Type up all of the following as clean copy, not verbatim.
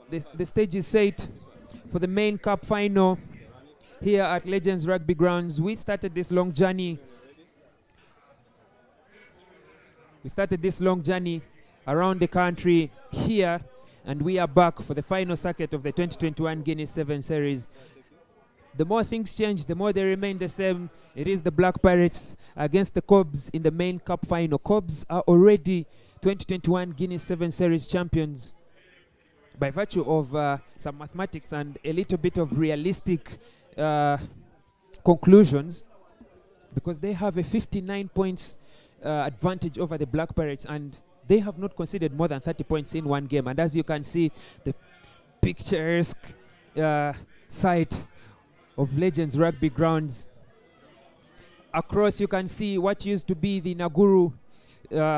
The stage is set for the main cup final here at Legends Rugby Grounds. We started this long journey. Around the country here, and we are back for the final circuit of the 2021 Guinness 7 Series. The more things change, the more they remain the same. It is the Black Pirates against the Cobs in the main cup final. Cobs are already 2021 Guinness 7 Series champions by virtue of some mathematics and a little bit of realistic conclusions, because they have a 59 points advantage over the Black Pirates, and they have not conceded more than 30 points in one game. And as you can see, the picturesque site of Legends Rugby Grounds. Across, you can see what used to be the Naguru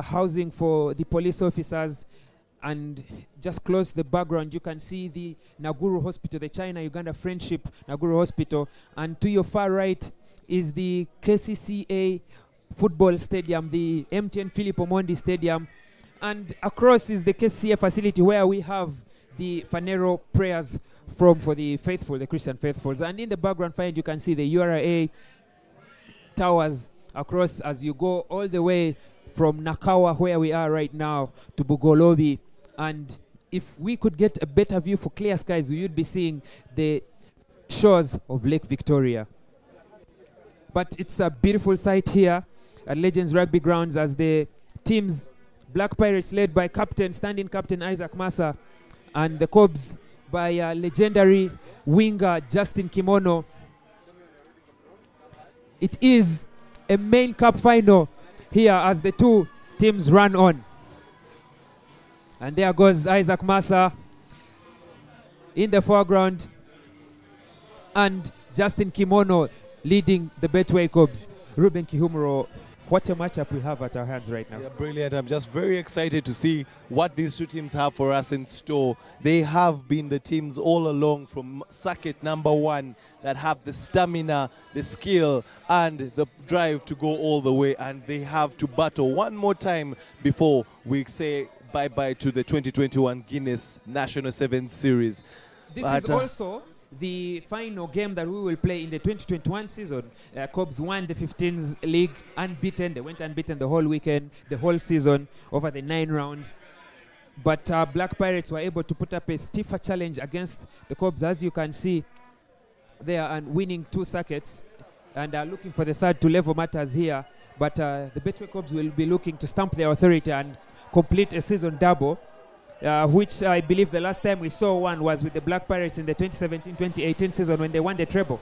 housing for the police officers, and just close to the background you can see the Naguru Hospital, the China-Uganda Friendship Naguru Hospital, and to your far right is the KCCA football stadium, the MTN Philip Omondi Stadium, and across is the KCCA facility where we have the Fanero prayers for the faithful, the Christian faithfuls. And in the background find you can see the URA towers across as you go all the way from Nakawa, where we are right now, to Bugolobi. And if we could get a better view for clear skies, we would be seeing the shores of Lake Victoria. But it's a beautiful sight here at Legends Rugby Grounds as the teams, Black Pirates led by standing captain Isaac Massa, and the Cobs by legendary winger Justin Kimono. It is a main cup final here as the two teams run on. And there goes Isaac Massa in the foreground, and Justin Kimono leading the Betway Cobs. Ruben Kihumuro, what a matchup we have at our hands right now. Yeah, brilliant. I'm just very excited to see what these two teams have for us in store. They have been the teams all along from circuit number one that have the stamina, the skill, and the drive to go all the way. And they have to battle one more time before we say bye-bye to the 2021 Guinness National 7 Series. This is also the final game that we will play in the 2021 season. Cobs won the 15s league unbeaten. They went unbeaten the whole weekend, the whole season, over the 9 rounds. But Black Pirates were able to put up a stiffer challenge against the Cobs, as you can see there, and winning 2 circuits, and are looking for the third to level matters here. But the Betway Cobs will be looking to stamp their authority and complete a season double, which I believe the last time we saw one was with the Black Pirates in the 2017-2018 season when they won the treble.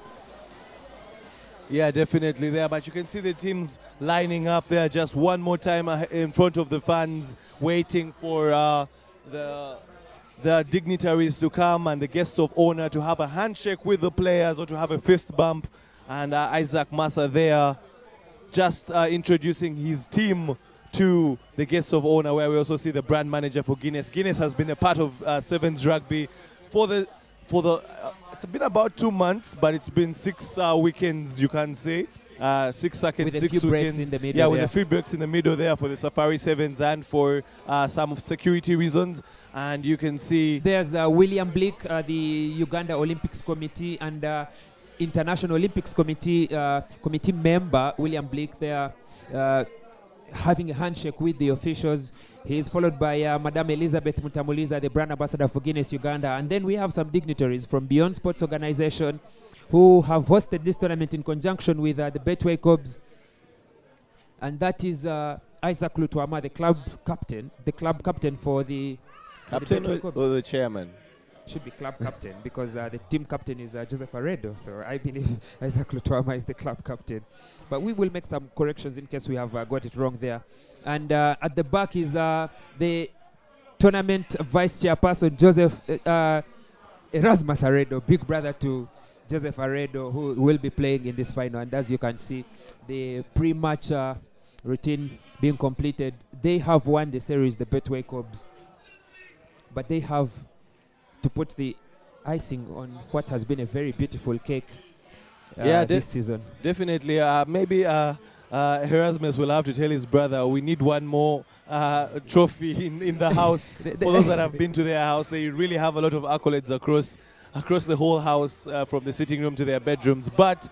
Yeah, definitely there. But you can see the teams lining up there just one more time in front of the fans, waiting for the dignitaries to come and the guests of honor to have a handshake with the players or to have a fist bump. And Isaac Massa there just introducing his team to the guests of honor, where we also see the brand manager for Guinness. Guinness has been a part of Sevens Rugby for the it's been about 2 months, but it's been 6 weekends, you can say. 6 circuits, with 6 weekends. In the middle, yeah, with a few breaks in the middle there for the Safari Sevens and for some of security reasons. And you can see there's William Blake, the Uganda Olympics Committee and International Olympics Committee committee member William Blake there, having a handshake with the officials. He is followed by Madame Elizabeth Mutamuliza, the brand ambassador for Guinness Uganda. And then we have some dignitaries from Beyond Sports Organization who have hosted this tournament in conjunction with the Betway Cobs. And that is Isaac Lutwama, the club captain for the captain or the chairman? Should be club captain because the team captain is Joseph Aredo. So I believe Isaac Lutwama is the club captain. But we will make some corrections in case we have got it wrong there. And at the back is the tournament vice chairperson, Joseph Erasmus Aredo, big brother to Joseph Aredo, who will be playing in this final. And as you can see, the pre-match routine being completed. They have won the series, the Betway Cobs. But they have to put the icing on what has been a very beautiful cake this season. Definitely. Maybe Erasmus will have to tell his brother, we need one more trophy in the house. For those that have been to their house, they really have a lot of accolades across the whole house, from the sitting room to their bedrooms. But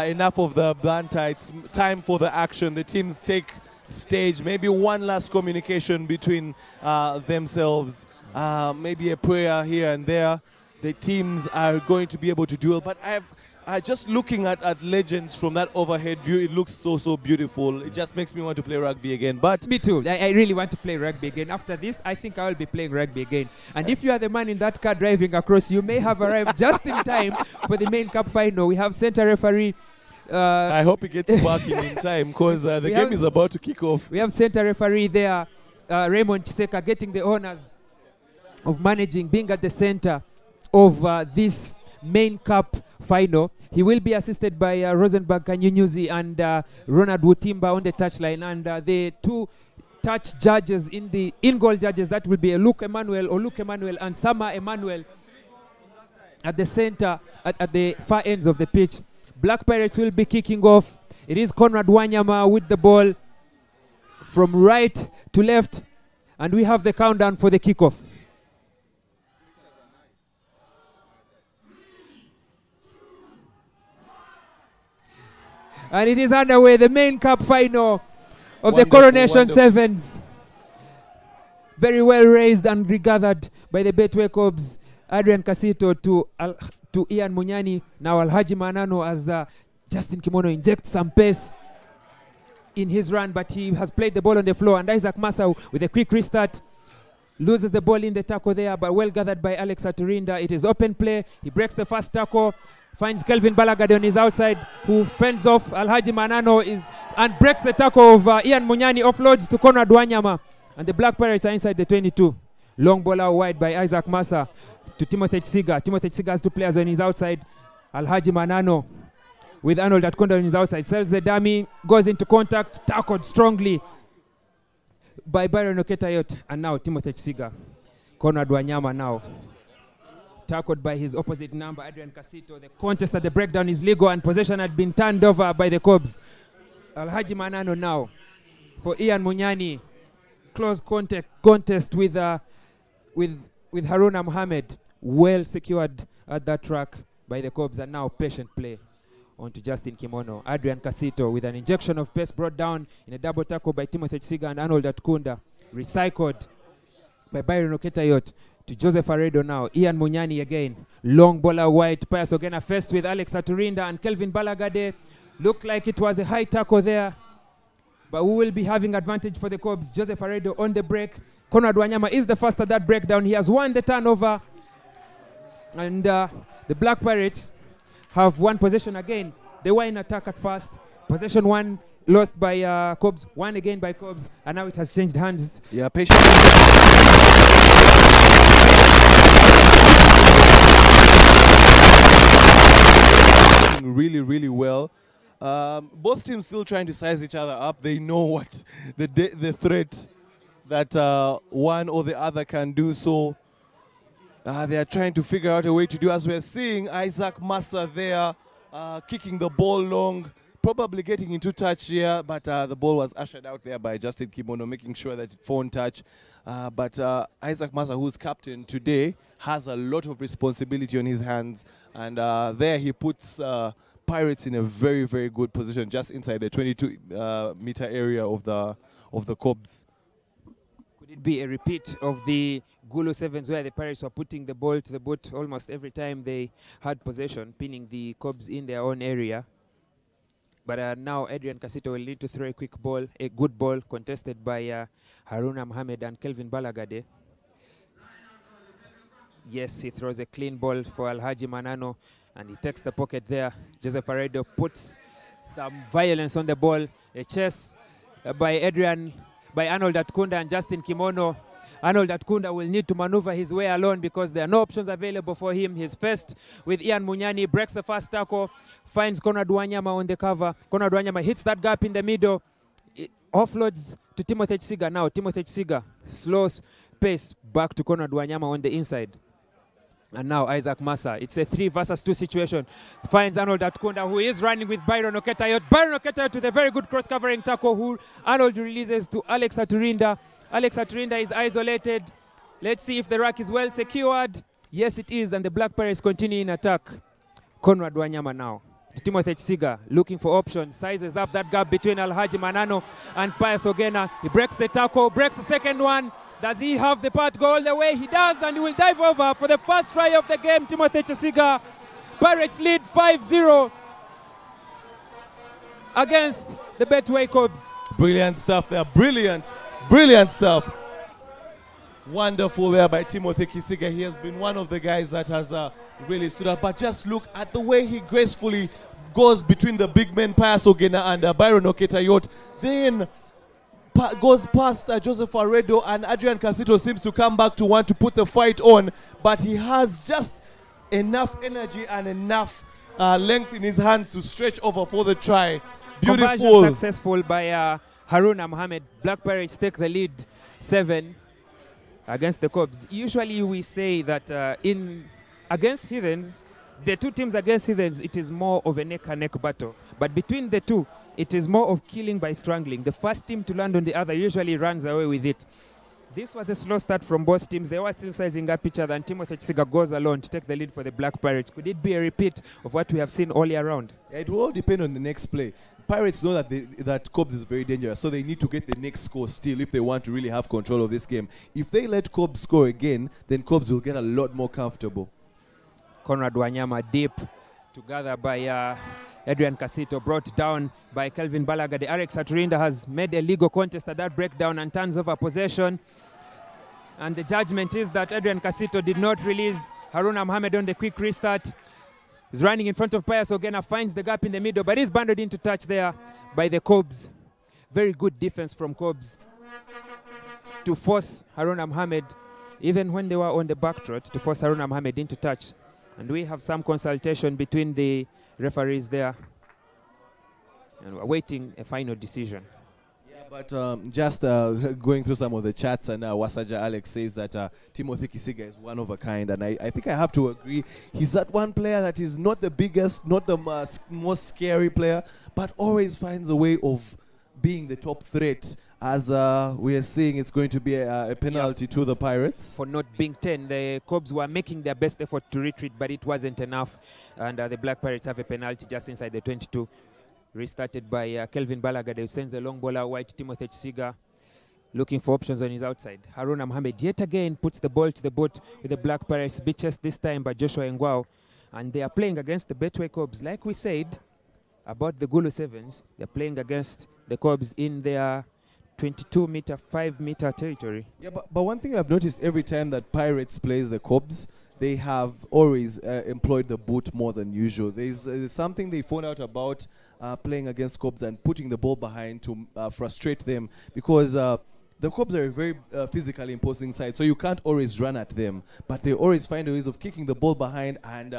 enough of the banter. It's time for the action. The teams take stage. Maybe one last communication between themselves. Maybe a prayer here and there. The teams are going to be able to duel. But just looking at legends from that overhead view, it looks so beautiful. It just makes me want to play rugby again. But me too. I really want to play rugby again. After this, I think I will be playing rugby again. And if you are the man in that car driving across, you may have arrived just in time for the main cup final. We have center referee. I hope he gets parking in time, because the game is about to kick off. We have center referee there, Raymond Chiseka, getting the honors of being at the center of this main cup final. He will be assisted by Rosenberg Kanyunyuzi and Ronald Wutimba on the touchline, and the two touch judges in-goal judges, that will be Luke Emmanuel and Sama Emmanuel at the center, at the far ends of the pitch. Black Pirates will be kicking off. It is Conrad Wanyama with the ball from right to left, and we have the countdown for the kickoff. And it is underway, the main cup final of the Coronation Sevens. Very well raised and regathered by the Betway Cobs. Adrian Casito to Ian Munyani. Now Alhaji Manano, as Justin Kimono injects some pace in his run, but he has played the ball on the floor. And Isaac Masau with a quick restart loses the ball in the tackle there, but well gathered by Alex Aturinda. It is open play. He breaks the first tackle. Finds Kelvin Balagade on his outside, who fends off Alhaji Manano and breaks the tackle of Ian Munyani, offloads to Conrad Wanyama. And the Black Pirates are inside the 22. Long ball out wide by Isaac Massa to Timothy Tsiga. Timothy Tsiga has two players on his outside. Alhaji Manano with Arnold Atkonda on his outside. Sells the dummy, goes into contact, tackled strongly by Byron Oketayot. And now Timothy Tsiga. Conrad Wanyama now tackled by his opposite number, Adrian Casito. The contest at the breakdown is legal, and possession had been turned over by the Cobs. Alhaji Manano now for Ian Munyani. Close contest with Haruna Mohammed. Well secured at that track by the Cobs, and now patient play onto Justin Kimono. Adrian Casito with an injection of pace brought down in a double tackle by Timothy Tsiga and Arnold Atkunda. Recycled by Byron Oketayot to Joseph Aredo now. Ian Munyani again. Long bowler wide. Pius Ogena first with Alex Aturinda and Kelvin Balagade. Looked like it was a high tackle there, but we will be having advantage for the Cobs. Joseph Aredo on the break. Conrad Wanyama is the first at that breakdown. He has won the turnover. And the Black Pirates have won possession again. They were in attack at first. Possession one lost by Cobs, one again by Cobs, and now it has changed hands. Yeah, patient. Really well. Both teams still trying to size each other up. They know what the threat that one or the other can do. So they are trying to figure out a way to do, as we're seeing Isaac Massa there kicking the ball long, probably getting into touch here, but the ball was ushered out there by Justin Kimono, making sure that it phone touch. But Isaac Massa, who's captain today, has a lot of responsibility on his hands, and there he puts Pirates in a very good position, just inside the 22-meter area of the Cobs. Could it be a repeat of the Gulu Sevens, where the Pirates were putting the ball to the boot almost every time they had possession, pinning the Cobs in their own area? But now Adrian Casito will need to throw a quick ball, a good ball, contested by Haruna Mohammed and Kelvin Balagade. Yes, he throws a clean ball for Alhaji Manano, and he takes the pocket there. Joseph Aredo puts some violence on the ball. A chase by Arnold Atkunda and Justin Kimono. Arnold Atkunda will need to maneuver his way alone because there are no options available for him. He's first with Ian Munyani, breaks the first tackle, finds Conrad Wanyama on the cover. Conrad Wanyama hits that gap in the middle, offloads to Timothy Tsiga. Now Timothy Tsiga, slow pace back to Conrad Wanyama on the inside. And now Isaac Massa. It's a 3 versus 2 situation. Finds Arnold Atkunda, who is running with Byron Oketayot. Byron Oketayot with a very good cross-covering tackle, who Arnold releases to Alex Aturinda. Alex Aturinda is isolated. Let's see if the rack is well secured. Yes, it is, and the Black Pirates continue in attack. Conrad Wanyama now. Timothy Chisiga looking for options. Sizes up that gap between Alhaji Manano and Pius Ogena. He breaks the tackle, breaks the second one. Does he have the part go all the way? He does, and he will dive over for the first try of the game. Timothy Chisiga. Pirates lead 5-0 against the Betway Cubs. Brilliant stuff there. Brilliant. Brilliant stuff. Wonderful there by Timothy Chisiga. He has been one of the guys that has really stood up. But just look at the way he gracefully goes between the big men, Pius Ogena and Byron Oketayot. Then goes past Joseph Arredo, and Adrian Casito seems to come back to want to put the fight on, but he has just enough energy and enough length in his hands to stretch over for the try. Beautiful. Conversion successful by Haruna Mohammed. Black Pirates take the lead 7 against the Cubs. Usually we say that against Heathens, the two teams against Heathens, it is more of a neck-and-neck battle. But between the two, it is more of killing by strangling. The first team to land on the other usually runs away with it. This was a slow start from both teams. They were still sizing up each other, and Timothy Chisiga goes alone to take the lead for the Black Pirates. Could it be a repeat of what we have seen all year round? Yeah, it will all depend on the next play. Pirates know that that Cubs is very dangerous, so they need to get the next score still if they want to really have control of this game. If they let Cubs score again, then Cubs will get a lot more comfortable. Conrad Wanyama deep, together by Adrian Casito, brought down by Kelvin Balaga. The Alex Aturinda has made a legal contest at that breakdown and turns over possession. And the judgment is that Adrian Casito did not release Haruna Mohammed on the quick restart. He's running in front of Pius Ogena, finds the gap in the middle, but he's banded into touch there by the Cubs. Very good defense from Cubs to force Haruna Mohammed, even when they were on the back trot, to force Haruna Mohammed into touch. And we have some consultation between the referees there, and we're awaiting a final decision. Yeah, but just going through some of the chats, and Wasaja Alex says that Timothy Chisiga is one of a kind, and I think I have to agree. He's that one player that is not the biggest, not the most scary player, but always finds a way of being the top threat. As we are seeing, it's going to be a penalty to the Pirates. For not being 10, the Cubs were making their best effort to retreat, but it wasn't enough. And the Black Pirates have a penalty just inside the 22. Restarted by Kelvin Balaga. They sends a long ball out wide. Timothy Chisiga looking for options on his outside. Haruna Mohammed yet again puts the ball to the boot with the Black Pirates. Beaches this time by Joshua Ngwao. And they are playing against the Betway Cubs. Like we said about the Gulu Sevens, they're playing against the Cubs in their 22-meter, 5-meter territory. Yeah, but one thing I've noticed every time that Pirates plays the Cubs, they have always employed the boot more than usual. There's something they found out about playing against Cubs and putting the ball behind to frustrate them, because the Cubs are a very physically imposing side, so you can't always run at them, but they always find ways of kicking the ball behind and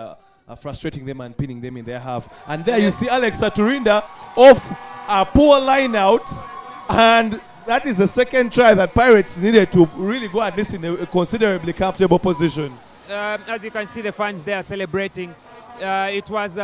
frustrating them and pinning them in their half. And there you see Alex Aturinda off a poor line out. And that is the second try that Pirates needed to really go at least in a considerably comfortable position. As you can see, the fans there celebrating. It was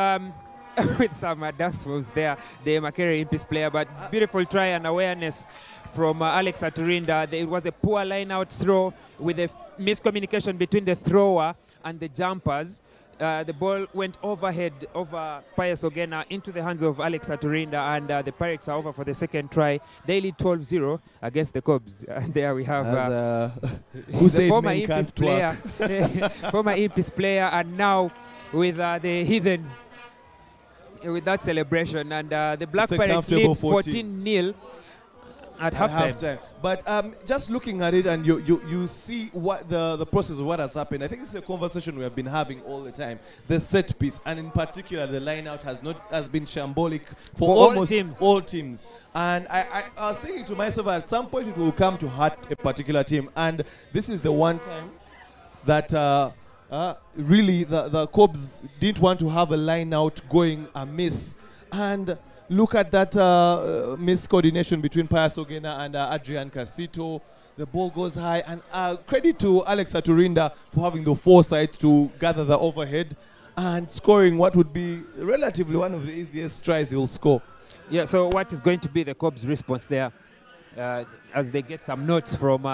with some dust was there, the Makere Impis player, but beautiful try and awareness from Alex Aturinda. It was a poor line-out throw with a miscommunication between the thrower and the jumpers. The ball went overhead over Pius Ogena into the hands of Alex Aturinda, and the Pirates are over for the second try. They lead 12-0 against the Cubs. There we have who said former men can't player, former Impis player, and now with the Heathens with that celebration. And the Black Pirates lead 14-0 at halftime. But just looking at it, and you see what the process of what has happened. I think it's a conversation we have been having all the time. The set piece, and in particular the line out, has been shambolic for almost all teams. And I was thinking to myself, at some point it will come to hurt a particular team, and this is the one time that really the Cubs didn't want to have a line out going amiss. And look at that miscoordination between Pius Ogena and Adrian Casito. The ball goes high, and credit to Alex Aturinda for having the foresight to gather the overhead and scoring what would be relatively one of the easiest tries he'll score. Yeah, so what is going to be the Cobs' response there as they get some notes from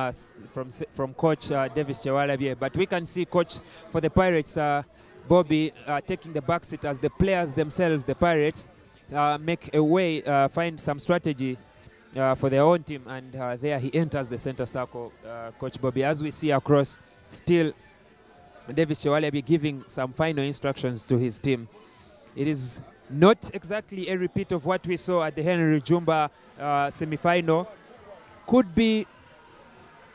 Coach Davis Chewalabye? But we can see Coach for the Pirates, Bobby, taking the back seat as the players themselves, the Pirates, make a way, find some strategy for their own team, and there he enters the center circle, Coach Bobby. As we see across, still Davis Chewalabye giving some final instructions to his team. It is not exactly a repeat of what we saw at the Henry Jumba semi-final. Could be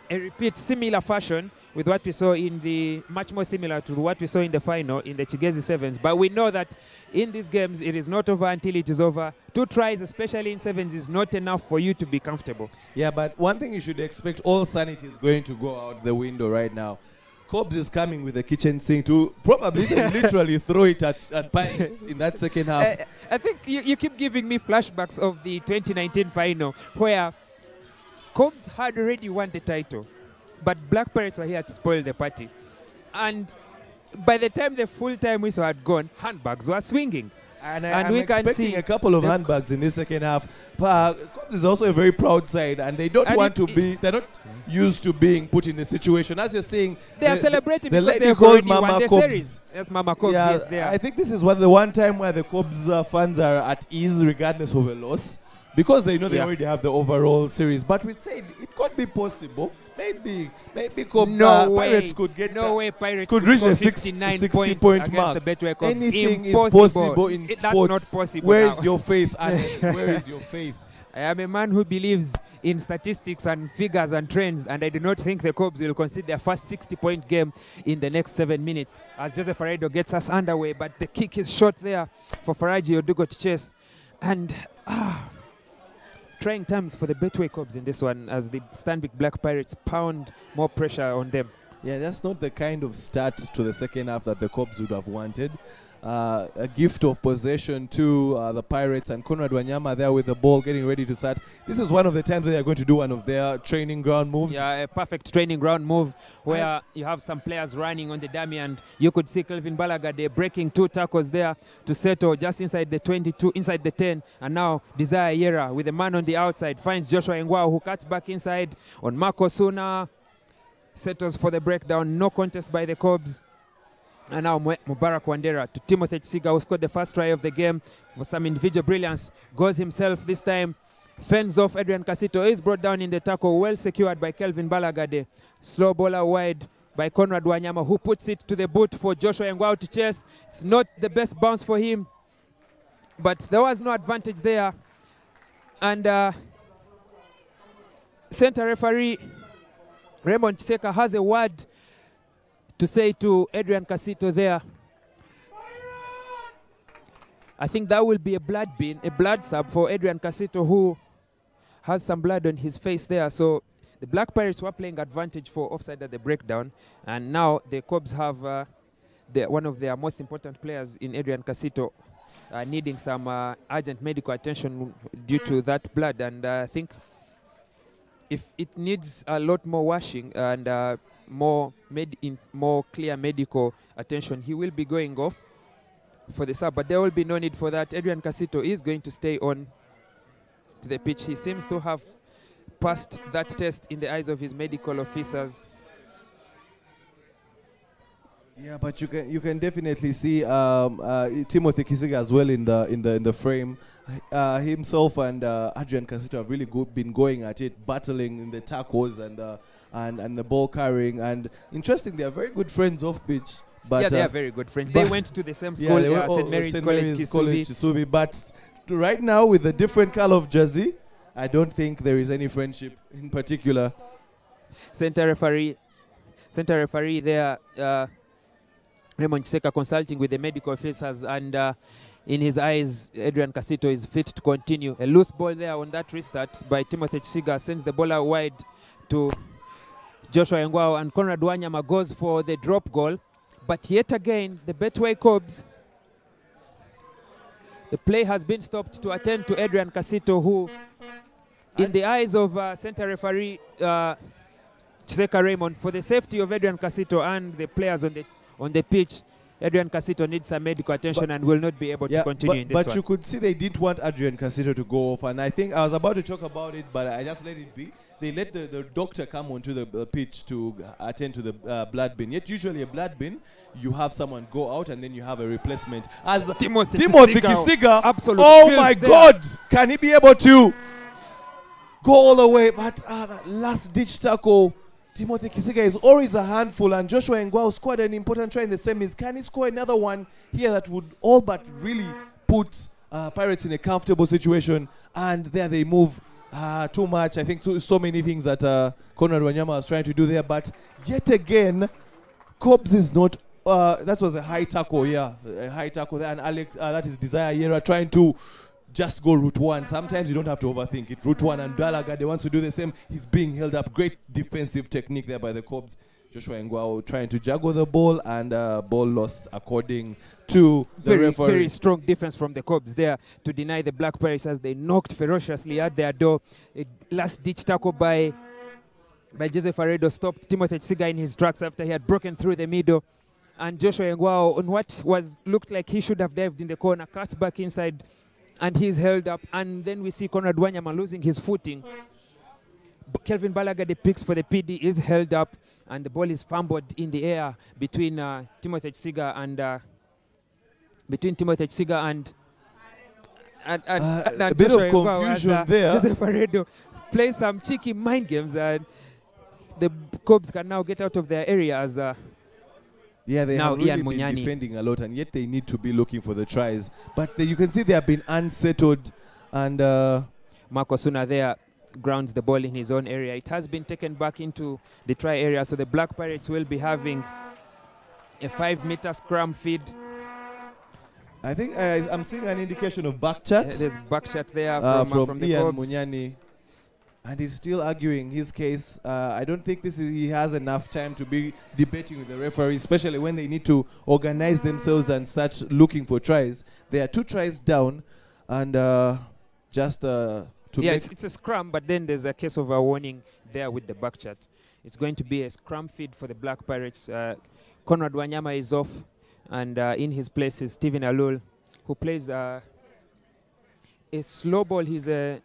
a repeat, similar fashion with what we saw in the, much more similar to what we saw in the final in the Chigezi Sevens. But we know that in these games, it is not over until it is over. 2 tries, especially in sevens, is not enough for you to be comfortable. Yeah, but one thing you should expect, all sanity is going to go out the window right now. Cobs is coming with the kitchen sink to probably literally throw it at Pirates in that second half. I think you keep giving me flashbacks of the 2019 final where Cobs had already won the title, but Black Pirates were here to spoil the party. And by the time the full-time whistle had gone, handbags were swinging. And I'm expecting a couple of handbags in this second half. Cobs is also a very proud side, and they don't want to be, they're not used to being put in the situation. As you're saying, they are celebrating because they have already won the series. Yes, Mama Cobs, yeah, yes, they are. I think this is the one time where the Cobs fans are at ease regardless of a loss, because they know they already have the overall series. But we said it could be possible. Maybe Cobs, Pirates could get Pirates could reach a 60 point mark. Anything is possible in sports. That's not possible. Where is your faith, Alex? Where is your faith? I am a man who believes in statistics and figures and trends, and I do not think the Cobs will concede their first 60-point game in the next 7 minutes as Joseph Aredo gets us underway. But the kick is short there for Faraji Odugo to chase. And trying times for the Betway Cobs in this one as the Stanbic Black Pirates pound more pressure on them. Yeah, that's not the kind of start to the second half that the Cobs would have wanted. A gift of possession to the Pirates, and Conrad Wanyama there with the ball getting ready to start. This is one of the times where they're going to do one of their training ground moves. Yeah, a perfect training ground move where you have some players running on the dummy, and you could see Kelvin Balagade breaking 2 tackles there to settle just inside the 22, inside the 10, and now Desire Yera with the man on the outside finds Joshua Ngwao, who cuts back inside on Marco Suna, settles for the breakdown. No contest by the Cobs. And now Mubarak Wandera to Timothy Chisiga, who scored the first try of the game for some individual brilliance. Goes himself this time. Fends off Adrian Casito. Is brought down in the tackle. Well secured by Kelvin Balagade. Slow bowler wide by Conrad Wanyama, who puts it to the boot for Joshua Ngwao to chase. It's not the best bounce for him, but there was no advantage there. And center referee Raymond Chiseka has a word to say to Adrian Casito there. I think that will be a blood bin, a blood sub for Adrian Casito, who has some blood on his face there. So the Black Pirates were playing advantage for offside at the breakdown, and now the Cobs have one of their most important players in Adrian Casito needing some urgent medical attention due to that blood. And I think if it needs a lot more washing and more clear medical attention, he will be going off for the sub, but there will be no need for that. Adrian Casito is going to stay on to the pitch. He seems to have passed that test in the eyes of his medical officers. Yeah, but you can definitely see Timothy Kisiga as well in the frame. Himself and Adrian Casito have really been going at it, battling in the tackles and the ball carrying. And interesting, they are very good friends off pitch. But yeah, they are very good friends. They went to the same school, St. Mary's College Kisubi. But right now, with a different color of jersey, I don't think there is any friendship in particular. Center referee there, Raymond Chiseka, consulting with the medical officers, and in his eyes, Adrian Casito is fit to continue. A loose ball there on that restart by Timothy Chisiga sends the ball out wide to Joshua Ngwao, and Conrad Wanyama goes for the drop goal. But yet again, the Betway Cobs, the play has been stopped to attend to Adrian Casito, who, in the eyes of center referee Chiseka Raymond, for the safety of Adrian Casito and the players on the pitch, Adrian Casito needs some medical attention and will not be able to continue in this one. But you could see they didn't want Adrian Casito to go off, and I think I was about to talk about it, but I just let it be. They let the doctor come onto the pitch to attend to the blood bin. Yet usually a blood bin, you have someone go out and then you have a replacement. As Timothy Kisiga, absolutely. Oh my God, can he be able to go all the way? But that last ditch tackle, Timothy Kisiga is always a handful, and Joshua Engwao scored an important try in the semis. Can he score another one here that would all but really put Pirates in a comfortable situation? And there they move too much. I think so many things that Conrad Wanyama was trying to do there. But yet again, Cobbs is not. That was a high tackle, yeah. A high tackle there. And Alex, that is Desire Yera trying to just go route one. Sometimes you don't have to overthink it. Route one, and Dalagade wants to do the same. He's being held up. Great defensive technique there by the Cobbs. Joshua Engwao trying to juggle the ball, and ball lost according to the referee. Very strong defense from the Cobbs there to deny the Black Pirates as they knocked ferociously at their door. A last-ditch tackle by Joseph Aredo stopped Timothy Tsiga in his tracks after he had broken through the middle. And Joshua Engwao, on what looked like he should have dived in the corner, cuts back inside, and he's held up. And then we see Conrad Wanyama losing his footing. Kelvin Balagade picks for the PD, is held up, and the ball is fumbled in the air between Timothy Tsiga and a bit of confusion there. Joseph Aredo plays some cheeky mind games, and the Cobs can now get out of their area as yeah, they now have really Ian been Munyani defending a lot, and yet they need to be looking for the tries. But you can see they have been unsettled, and Marco Suna there grounds the ball in his own area. It has been taken back into the try area, so the Black Pirates will be having a 5-meter scrum feed. I think I'm seeing an indication of back chat. There's back chat there from the Ian Cobs. Munyani, and he's still arguing his case. I don't think he has enough time to be debating with the referee, especially when they need to organize themselves and start looking for tries. There are 2 tries down, and it's a scrum, but then there's a case of a warning there with the back chat. It's going to be a scrum feed for the Black Pirates. Conrad Wanyama is off, and in his place is Stephen Alul, who plays a slow ball. He's a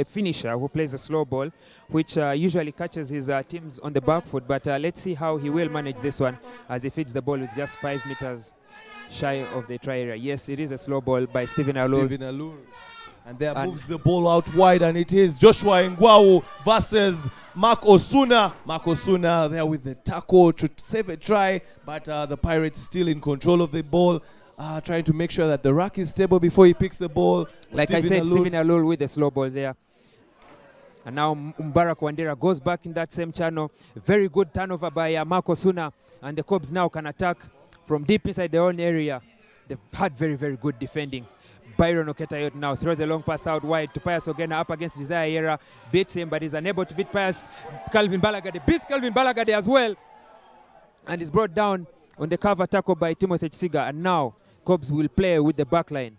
finisher who plays a slow ball, which usually catches his teams on the back foot. But let's see how he will manage this one, as he feeds the ball with just 5 meters shy of the try area. Yes, it is a slow ball by Stephen Alul. And there moves the ball out wide, and it is Joshua Engwao versus Mark Osuna. Mark Osuna there with the tackle to save a try, but the Pirates still in control of the ball, trying to make sure that the rack is stable before he picks the ball. Like I said, Stephen Alul with the slow ball there. And now Mbarak Wandera goes back in that same channel. Very good turnover by Mark Osuna, and the Cobs now can attack from deep inside their own area. They've had very, very good defending. Byron Oketayot now throws the long pass out wide to Pius Ogena, up against Desire Yera, beats him, but is unable to beat Pius. Calvin Balagade beats Calvin Balagade as well, and is brought down on the cover tackle by Timothy Tsiga. And now Cobs will play with the back line.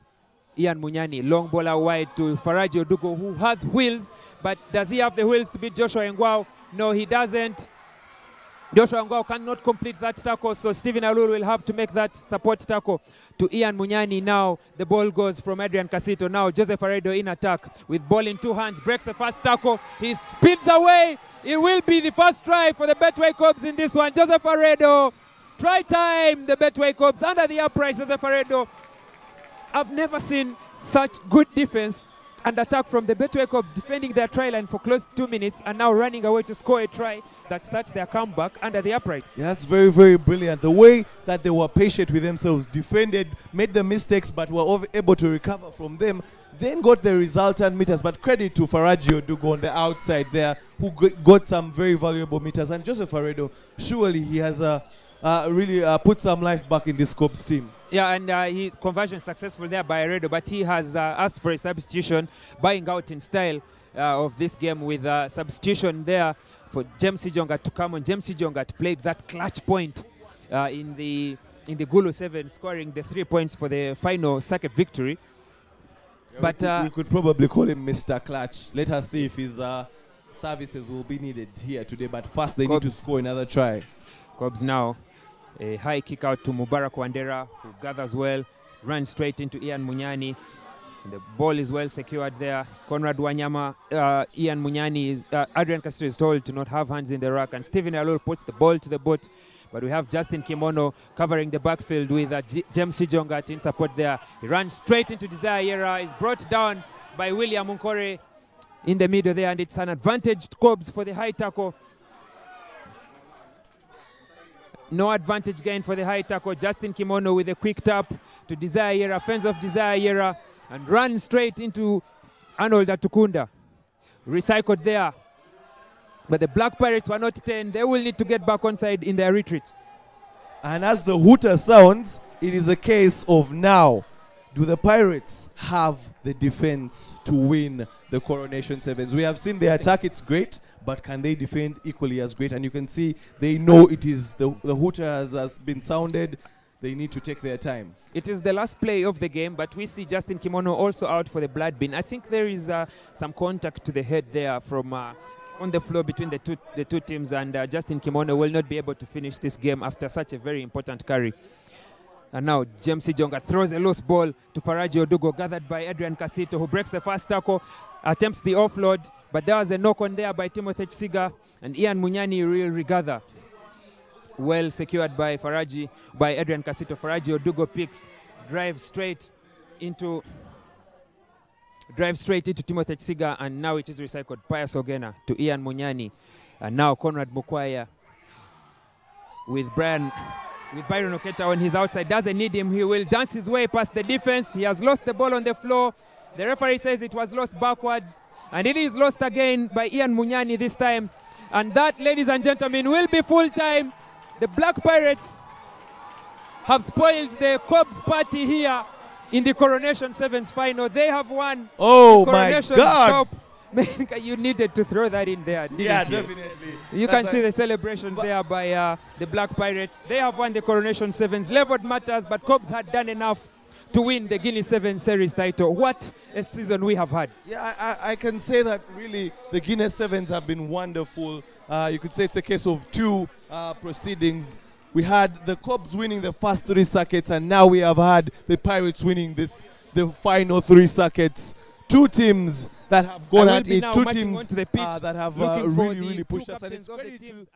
Ian Munyani, long ball out wide to Faraji Odugo, who has wheels, but does he have the wheels to beat Joshua Engwao? No, he doesn't. Joshua Engwao cannot complete that tackle, so Stephen Alul will have to make that support tackle to Ian Munyani. Now the ball goes from Adrian Casito. Now Joseph Aredo in attack with ball in 2 hands, breaks the first tackle. He speeds away. It will be the first try for the Betway Cobs in this one. Joseph Aredo, try time, the Betway Cobs under the upright. Joseph Aredo. I've never seen such good defense and attack from the Betway Cobs, defending their try line for close to 2 minutes and now running away to score a try that starts their comeback under the uprights. Yeah, that's very, very brilliant. The way that they were patient with themselves, defended, made the mistakes, but were able to recover from them, then got the resultant meters. But credit to Faraji Odugo on the outside there, who got some very valuable meters. And Joseph Aredo, surely he has really put some life back in this Cobs team. Yeah, and he conversion successful there by Aredo, but he has asked for a substitution, buying out in style of this game with substitution there for James Sijonga to come on. James Sijonga played that clutch point in the Gulu 7, scoring the 3 points for the final circuit victory. Yeah, but we could probably call him Mr. Clutch. Let us see if he's services will be needed here today, but first they need to score another try. Cobs now, a high kick out to Mubarak Wandera, who gathers well, runs straight into Ian Munyani. And the ball is well secured there. Conrad Wanyama, Ian Munyani, Adrian Castro is told to not have hands in the ruck, and Stephen Alol puts the ball to the boot. But we have Justin Kimono covering the backfield with James Sijongat in support there. He runs straight into Desire Yera, is brought down by William Munkore in the middle there, and it's an advantage to Cobs for the high tackle. No advantage gain for the high tackle. Justin Kimono with a quick tap to Desire Yera, fence of Desire Yera, and runs straight into Arnold Atukunda. Recycled there. But the Black Pirates were not 10. They will need to get back onside in their retreat. And as the hooter sounds, it is a case of now, do the Pirates have the defense to win the Coronation Sevens? We have seen the attack, it's great, but can they defend equally as great? And you can see they know it is the hooter has been sounded. They need to take their time. It is the last play of the game, but we see Justin Kimono also out for the blood bin. I think there is some contact to the head there from on the floor between the two teams, and Justin Kimono will not be able to finish this game after such a very important carry. And now James Sijonga throws a loose ball to Faraji Odugo, gathered by Adrian Casito, who breaks the first tackle, attempts the offload, but there was a knock on there by Timothy Chisiga, and Ian Munyani will regather. Well secured by Adrian Casito. Faraji Odugo picks, drives straight into Timothy Chisiga, and now it is recycled. Pius Ogena to Ian Munyani, and now Conrad Mukwaya with Byron Oketa on his outside. Doesn't need him. He will dance his way past the defense. He has lost the ball on the floor. The referee says it was lost backwards, and it is lost again by Ian Munyani this time. And that, ladies and gentlemen, will be full time. The Black Pirates have spoiled the Cobs party here in the Coronation Sevens final. They have won. Oh my God! You needed to throw that in there, didn't you? Yeah, definitely. You can see the celebrations there by the Black Pirates. They have won the Coronation Sevens. Leveled matters, but Cobs had done enough to win the Guinness 7 Series title. What a season we have had. Yeah, I can say that really the Guinness Sevens have been wonderful. You could say it's a case of two proceedings. We had the Cobs winning the first 3 circuits, and now we have had the Pirates winning the final 3 circuits. Two teams that have gone at it, two teams that have really pushed us, and it's credit to